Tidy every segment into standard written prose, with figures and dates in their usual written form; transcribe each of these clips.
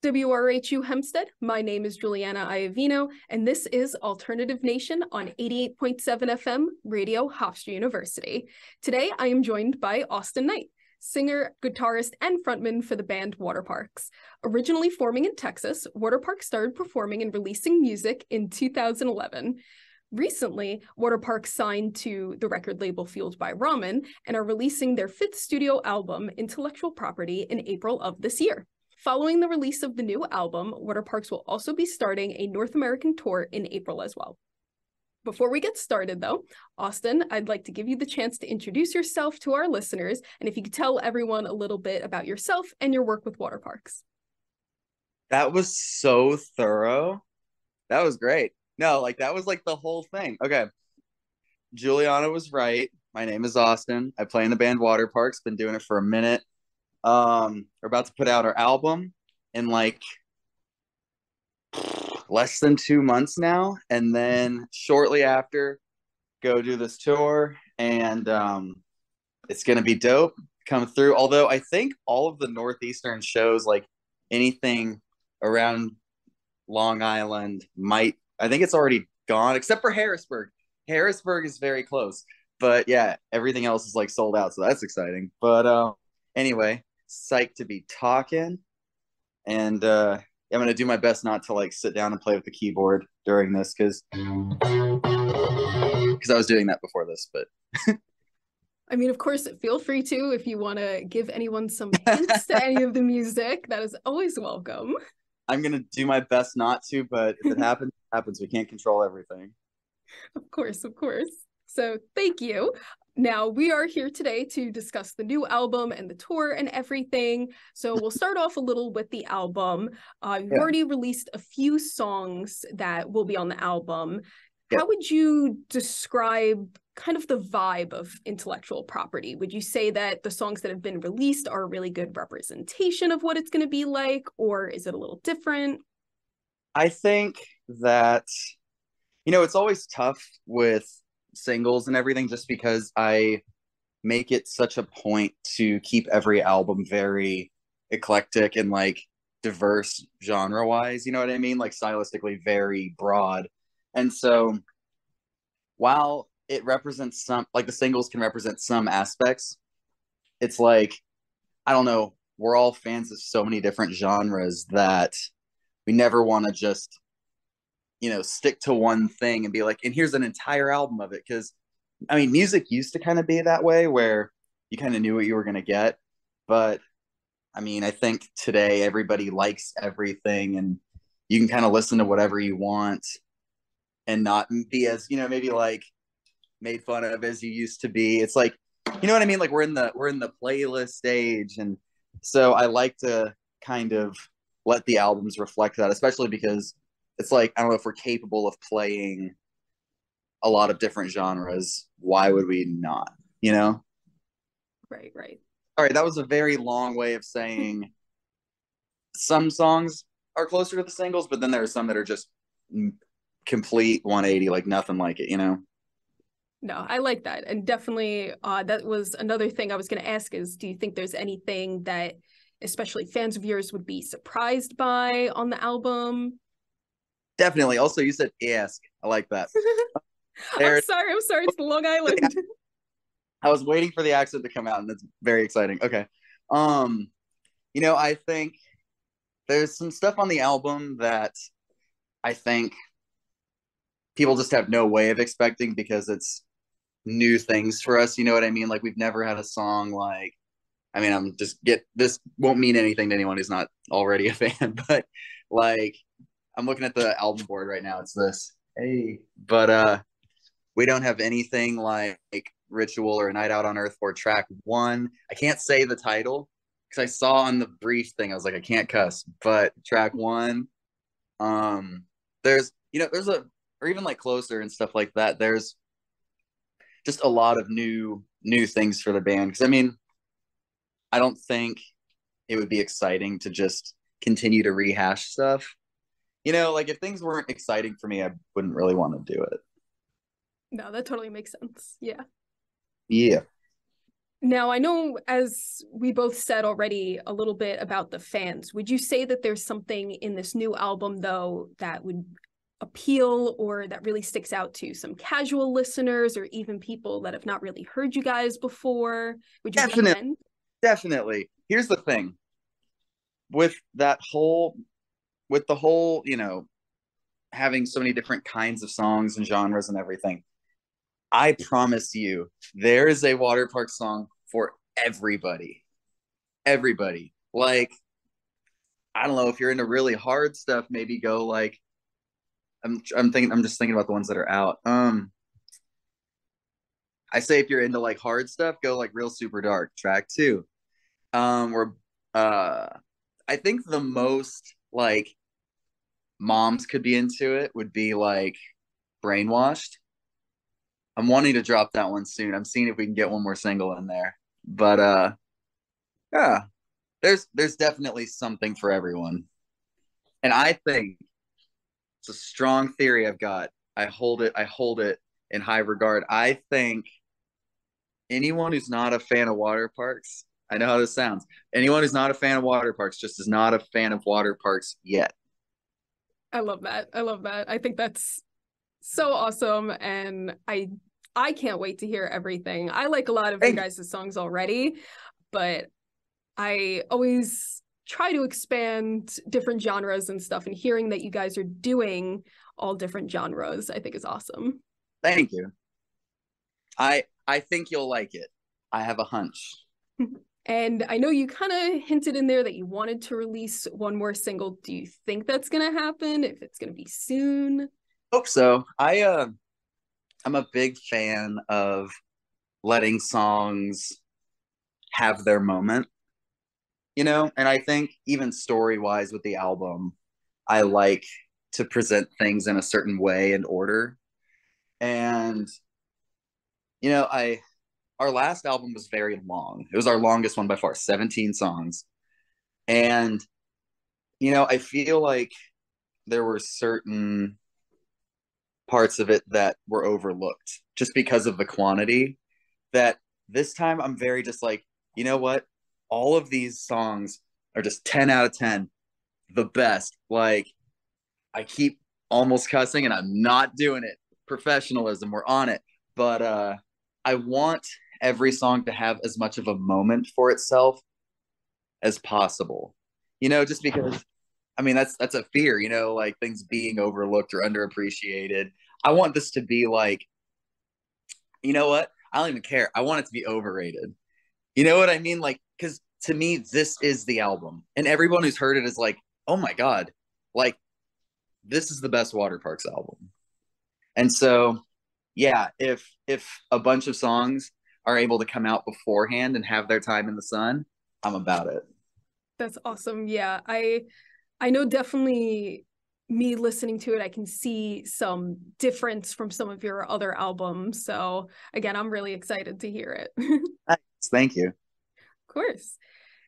WRHU Hempstead. My name is Juliana Iovino, and this is Alternative Nation on 88.7 FM Radio Hofstra University. Today, I am joined by Austin Knight, singer, guitarist, and frontman for the band Waterparks. Originally forming in Texas, Waterparks started performing and releasing music in 2011. Recently, Waterparks signed to the record label Fueled by Ramen and are releasing their fifth studio album, Intellectual Property, in April of this year. Following the release of the new album, Waterparks will also be starting a North American tour in April as well. Before we get started, though, Austin, I'd like to give you the chance to introduce yourself to our listeners, and if you could tell everyone a little bit about yourself and your work with Waterparks. That was so thorough. That was great. No, that was the whole thing. Okay. Juliana was right. My name is Austin. I play in the band Waterparks. Been doing it for a minute. We're about to put out our album in less than 2 months now, and then shortly after go do this tour, and it's gonna be dope. Come through, although I think all of the northeastern shows, anything around Long Island, I think it's already gone except for Harrisburg is very close, but yeah, everything else is sold out, so that's exciting. But anyway, psyched to be talking, and I'm gonna do my best not to sit down and play with the keyboard during this, because I was doing that before this. But I mean, of course, feel free to, if you want to give anyone some hints to any of the music, that is always welcome. I'm gonna do my best not to, but if it happens, it happens. We can't control everything. Of course, of course. So thank you. Now, we are here today to discuss the new album and the tour and everything. So we'll start off a little with the album. You've already released a few songs that will be on the album. How would you describe kind of the vibe of Intellectual Property? Would you say that the songs that have been released are a really good representation of what it's going to be like, or is it a little different? I think that, it's always tough with singles and everything, just because I make it such a point to keep every album very eclectic and diverse genre wise, you know what I mean? Stylistically very broad. And so while it represents some, the singles can represent some aspects, it's I don't know, we're all fans of so many different genres that we never want to just stick to one thing and be and here's an entire album of it. Because I mean, music used to kind of be that way, where you kind of knew what you were going to get. But I mean, I think today everybody likes everything, and you can kind of listen to whatever you want and not be as, maybe made fun of as you used to be. It's you know what I mean? We're in the playlist stage. And so I like to kind of let the albums reflect that, especially because it's I don't know, if we're capable of playing a lot of different genres, why would we not, Right, right. All right, that was a very long way of saying some songs are closer to the singles, but then there are some that are just complete 180, nothing like it, No, I like that. And definitely that was another thing I was going to ask is, do you think there's anything that especially fans of yours would be surprised by on the album? Definitely. Also, you said ask. I like that. I'm sorry. It's the Long Island. I was waiting for the accent to come out, and it's very exciting. Okay. I think there's some stuff on the album that I think people just have no way of expecting, because it's new things for us. You know what I mean? We've never had a song I mean, this won't mean anything to anyone who's not already a fan, but I'm looking at the album board right now. It's this. Hey, but we don't have anything like Ritual or A Night Out on Earth or track one. I can't say the title because I saw on the brief thing, I was I can't cuss, but track one. There's or even Closer and stuff like that. There's just a lot of new things for the band. Because I mean, I don't think it would be exciting to just continue to rehash stuff. If things weren't exciting for me, I wouldn't really want to do it. No, that totally makes sense. Yeah. Yeah. Now, I know, as we both said already a little bit about the fans, would you say that there's something in this new album, though, that would appeal or that really sticks out to some casual listeners or even people that have not really heard you guys before? Would you Definitely, recommend? definitely. Here's the thing with that whole, with the whole, having so many different kinds of songs and genres and everything. I promise you, there is a water park song for everybody. Everybody. Like, I don't know if you're into really hard stuff, maybe go like I'm just thinking about the ones that are out. I say if you're into like hard stuff, go like Real Super Dark, track 2. Or uh I think the most like moms could be into it would be like Brainwashed. I'm wanting to drop that one soon. I'm seeing if we can get one more single in there. But yeah, there's definitely something for everyone. And I think it's a strong theory I've got. I hold it in high regard. I think anyone who's not a fan of water parks, I know how this sounds. Anyone who's not a fan of water parks just is not a fan of water parks yet. I love that. I love that. I think that's so awesome. And I can't wait to hear everything. I like a lot of your Thank you. guys' songs already, but I always try to expand different genres and stuff, and hearing that you guys are doing all different genres, I think is awesome. Thank you. I think you'll like it. I have a hunch. And I know you kind of hinted in there that you wanted to release one more single. Do you think that's going to happen? If it's going to be soon? Hope so. I'm a big fan of letting songs have their moment, and I think even story wise with the album, I like to present things in a certain way and order. And I our last album was very long. It was our longest one by far, 17 songs. And I feel like there were certain parts of it that were overlooked just because of the quantity, that this time I'm very just like, you know what? All of these songs are just 10 out of 10, the best. Like, I keep almost cussing and I'm not doing it. Professionalism, we're on it. But I want every song to have as much of a moment for itself as possible. Just because I mean that's a fear, like things being overlooked or underappreciated. I want this to be like, you know what? I don't even care. I want it to be overrated. You know what I mean? Like, because to me, this is the album, and everyone who's heard it is like, oh my god, like this is the best Water Parks album. And so, yeah, if a bunch of songs are able to come out beforehand and have their time in the sun, I'm about it. That's awesome. Yeah, I know definitely me listening to it, I can see some difference from some of your other albums. So again, I'm really excited to hear it. Of Thanks. Thank you. course.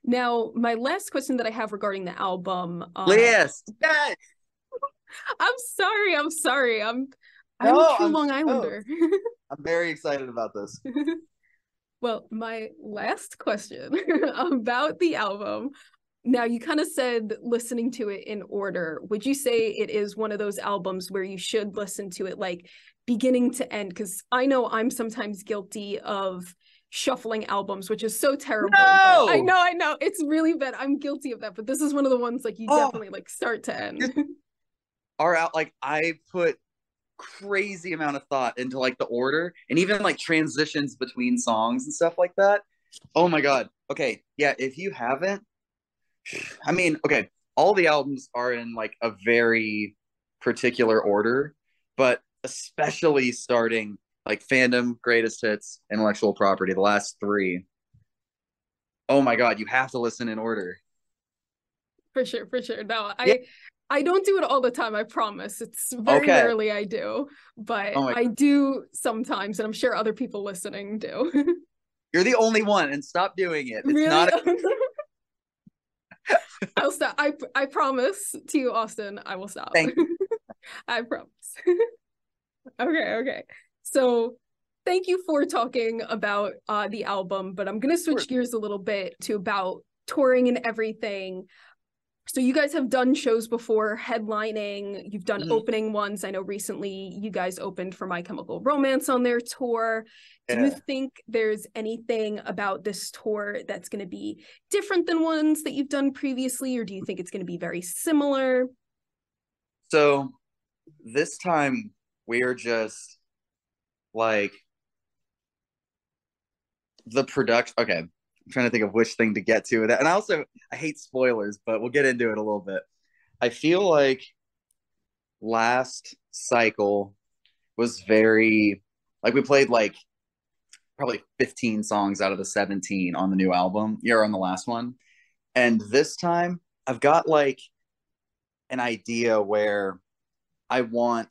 Now, my last question that I have regarding the album, List. Yes. I'm sorry. I'm a No, true I'm Long stoked. Islander. I'm very excited about this. Well, my last question about the album. Now, you kind of said listening to it in order. Would you say it is one of those albums where you should listen to it like beginning to end? Because I know I'm sometimes guilty of shuffling albums, which is so terrible. But No. I know, it's really bad. I'm guilty of that. But this is one of the ones like you Oh, definitely like start to end. just are out. Like I put crazy amount of thought into like the order and even like transitions between songs and stuff like that. Oh my god. Okay, yeah. If you haven't, I mean, okay, all the albums are in like a very particular order, but especially starting like Fandom, Greatest Hits, Intellectual Property, the last three. Oh my god, you have to listen in order. For sure, for sure. No, Yeah. I don't do it all the time, I promise. It's very Okay. rarely I do, but Oh my, I do sometimes, and I'm sure other people listening do. you're the only one, and stop doing it. It's Really? not. I'll stop. I promise to you, Austin, I will stop. Thank you. I promise. Okay, okay. So Thank you for talking about the album, but I'm going to switch gears a little bit to about touring and everything. So you guys have done shows before, headlining, you've done opening ones. I know recently you guys opened for My Chemical Romance on their tour. Do you think there's anything about this tour that's going to be different than ones that you've done previously, or do you think it's going to be very similar? So this time we're just like the production. Okay, I'm trying to think of which thing to get to that. And I hate spoilers, but we'll get into it a little bit. I feel like last cycle was very like we played like probably 15 songs out of the 17 on the new album. You're on the last one. And this time I've got like an idea where I kind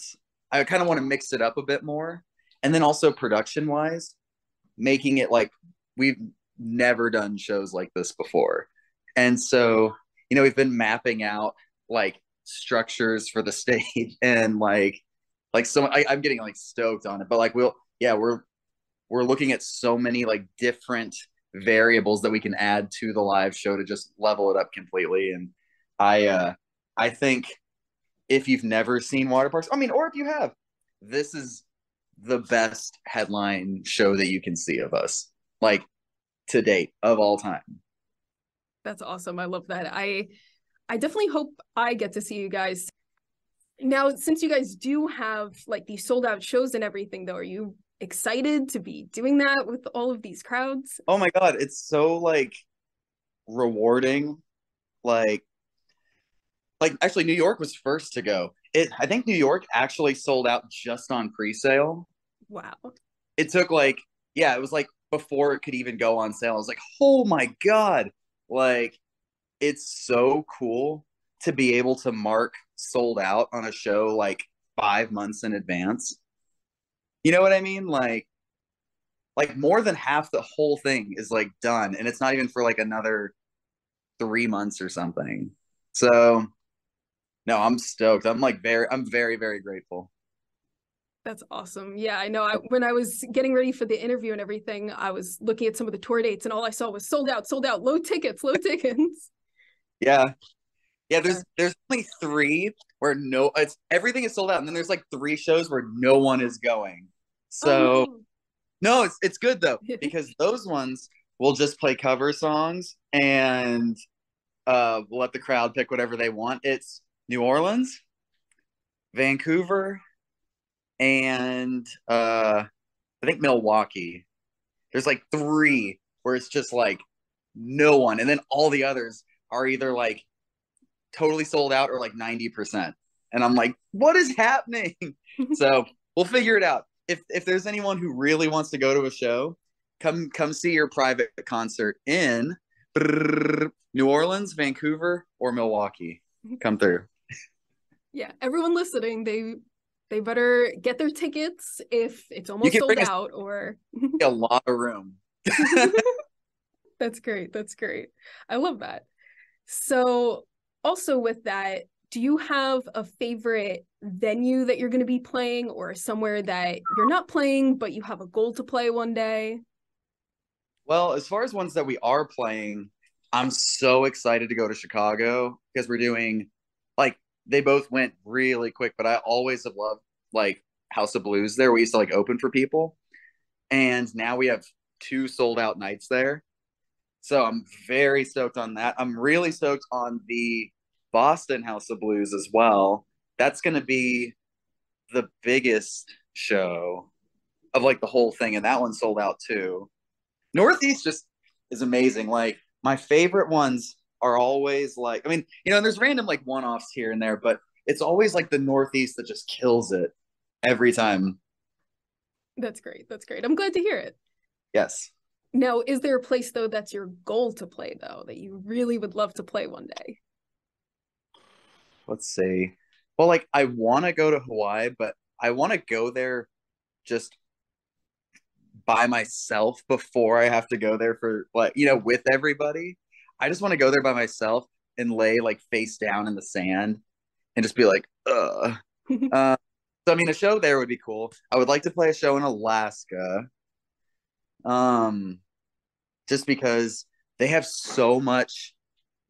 of want to mix it up a bit more. And then also production wise, making it like we've never done shows like this before. And so, we've been mapping out like structures for the stage and I'm getting like stoked on it. But like we're looking at so many like different variables that we can add to the live show to just level it up completely. And I think if you've never seen Waterparks, I mean, or if you have, this is the best headline show that you can see of us, like to date of all time. That's awesome. I love that. I definitely hope I get to see you guys. Now, since you guys do have like these sold out shows and everything, though, are you excited to be doing that with all of these crowds? Oh my God, it's so like rewarding. Like actually New York was first to go. I think New York actually sold out just on pre-sale. Wow. It took like, yeah, it was like before it could even go on sale. I was like, oh my God. Like, it's so cool to be able to mark sold out on a show like 5 months in advance. You know what I mean? Like more than half the whole thing is like done, and it's not even for like another 3 months or something. So no, I'm stoked. I'm very, very grateful. That's awesome. Yeah, I know. When I was getting ready for the interview and everything, I was looking at some of the tour dates, and all I saw was sold out, low tickets, low tickets. Yeah. Yeah, there's only three where everything is sold out, and then there's like three shows where no one is going. So Oh, no, it's good though, because those ones will just play cover songs and we'll let the crowd pick whatever they want. It's New Orleans, Vancouver, and I think Milwaukee. There's like three where it's just like no one, and then all the others are either like totally sold out or like 90%. And I'm like, what is happening? So we'll figure it out. If there's anyone who really wants to go to a show, come see your private concert in New Orleans, Vancouver, or Milwaukee. Come through. yeah. Everyone listening, they better get their tickets if it's You almost can sold bring out or a lot of room. That's great. That's great. I love that. So also with that, do you have a favorite venue that you're going to be playing, or somewhere that you're not playing but you have a goal to play one day? Well, as far as ones that we are playing, I'm so excited to go to Chicago because we're doing like they both went really quick, but I always have loved like House of Blues there. We used to like open for people, and now we have two sold out nights there. So I'm very stoked on that. I'm really stoked on the Boston House of Blues as well. That's going to be the biggest show of like the whole thing, and that one sold out too. Northeast just is amazing. Like my favorite ones are always like, I mean, there's random like one-offs here and there, but it's always like the Northeast that just kills it every time. That's great. That's great. I'm glad to hear it. Yes. Now, is there a place though that's your goal to play though, that you really would love to play one day? Let's see. Well, like I want to go to Hawaii, but I want to go there just by myself before I have to go there for like, with everybody. I just want to go there by myself and lay like face down in the sand and just be like, ugh. Uh, So I mean, a show there would be cool. I would like to play a show in Alaska. Um, just because they have so much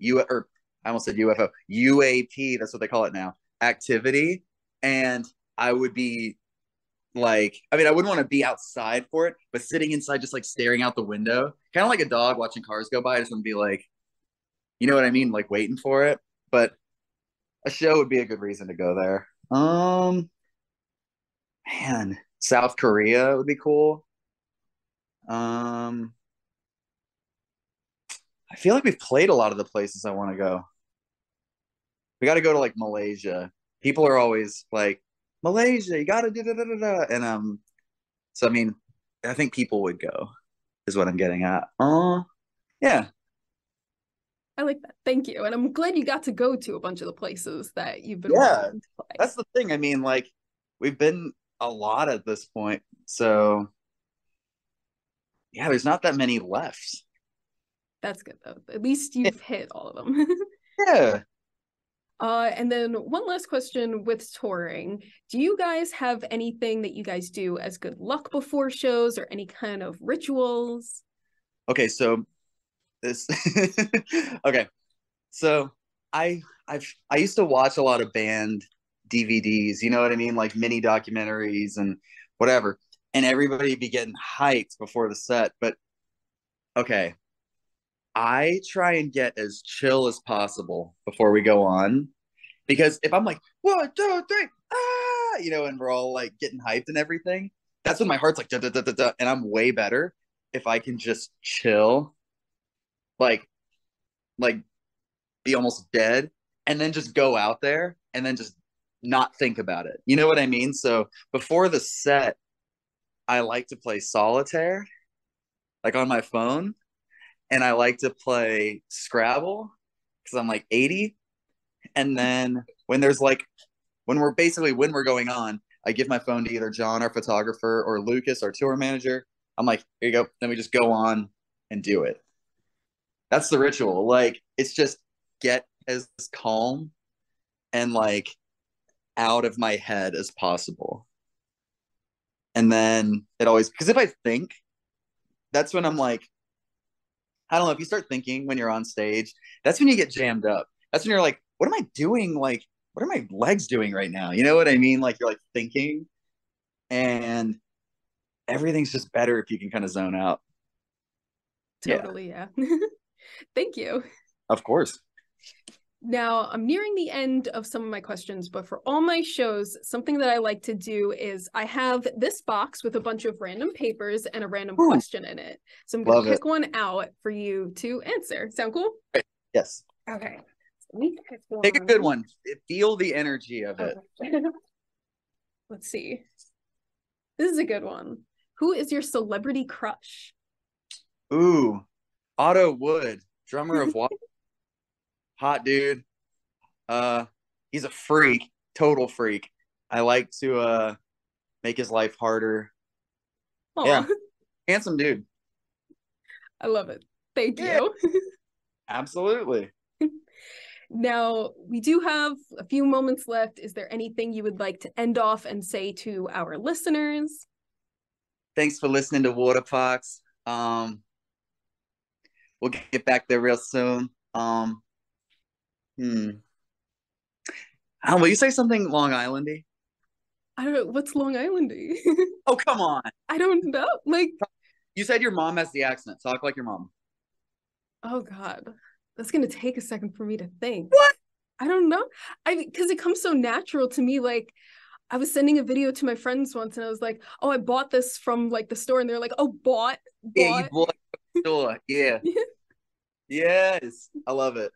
or I almost said UFO, UAP, that's what they call it now, activity. And I would be like, I mean, I wouldn't want to be outside for it, but sitting inside, just like staring out the window, kind of like a dog watching cars go by. I just want to be like, you know what I mean? Like waiting for it. But a show would be a good reason to go there. Man, South Korea would be cool. Um, I feel like we've played a lot of the places I want to go. We got to go to like Malaysia. People are always like, Malaysia, you got to do da da da da. And so I mean, I think people would go, is what I'm getting at. Yeah. I like that. Thank you. And I'm glad you got to go to a bunch of the places that you've been Yeah. wanting to play. That's the thing. I mean, like, we've been a lot at this point. So yeah, there's not that many left. That's good though. At least you've hit all of them. Yeah. And then one last question with touring. Do you guys have anything that you guys do as good luck before shows or any kind of rituals? Okay, so this okay. So I used to watch a lot of band DVDs, you know what I mean? Like mini documentaries and whatever. And everybody be getting hyped before the set. But okay, I try and get as chill as possible before we go on. Because if I'm like, 1, 2, 3, you know, and we're all like getting hyped and everything, that's when my heart's like, da, da, da, da, da, and I'm way better if I can just chill, like, like be almost dead, and then just go out there and then just not think about it. You know what I mean? So before the set, I like to play solitaire, like on my phone, and I like to play Scrabble because I'm like 80. And then when we're going on, I give my phone to either John, our photographer, or Lucas, our tour manager. I'm like, here you go. Then we just go on and do it. That's the ritual. Like, it's just get as calm and like out of my head as possible. And then it always, because if I think, that's when I'm like, I don't know, if you start thinking when you're on stage, that's when you get jammed up. That's when you're like, what am I doing? Like, what are my legs doing right now? You know what I mean? Like, you're like thinking, and everything's just better if you can kind of zone out. Totally, yeah. Thank you. Of course. Now, I'm nearing the end of some of my questions, but for all my shows, something that I like to do is I have this box with a bunch of random papers and a random question in it. So I'm going to pick one out for you to answer. Sound cool? Great. Yes. Okay. Let me pick one. Pick a good one. Feel the energy of it. Okay. Let's see. This is a good one. Who is your celebrity crush? Ooh, Otto Wood, drummer of What? Hot dude. He's a freak, total freak. I like to make his life harder. Aww. Yeah, handsome dude. I love it. Thank you. Absolutely. Now, we do have a few moments left. Is there anything you would like to end off and say to our listeners? Thanks for listening to Waterparks. We'll get back there real soon. Will you say something Long Islandy? I don't know. What's Long Islandy? Oh, come on. I don't know. Like, you said your mom has the accent. Talk like your mom. Oh God, that's gonna take a second for me to think. What? I don't know. Because it comes so natural to me. Like, I was sending a video to my friends once, and I was like, "Oh, I bought this from like the store," and they're like, "Oh, bought." Yeah, you bought the store. Yeah. Yes, I love it.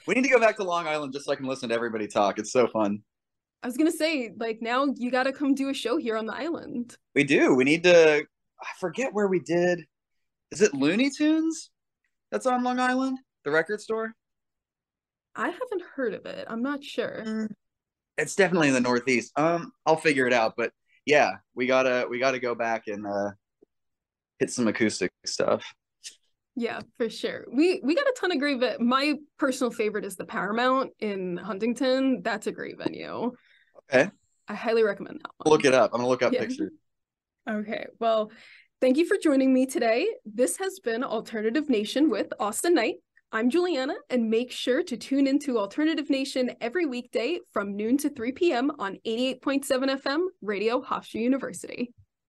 We need to go back to Long Island just so I can listen to everybody talk. It's so fun. I was gonna say, like, now you got to come do a show here on the island. We do. We need to. I forget where we did. Is it Looney Tunes? That's on Long Island, the record store. I haven't heard of it. I'm not sure. It's definitely in the Northeast. I'll figure it out. But yeah, we gotta go back and hit some acoustic stuff. Yeah, for sure. We got a ton of great my personal favorite is the Paramount in Huntington. That's a great venue. Okay. I highly recommend that one. Look it up. I'm gonna look up Yeah. pictures. Okay, well, thank you for joining me today. This has been Alternative Nation with Austin Knight. I'm Juliana, and make sure to tune into Alternative Nation every weekday from noon to 3 p.m. on 88.7 FM, Radio Hofstra University.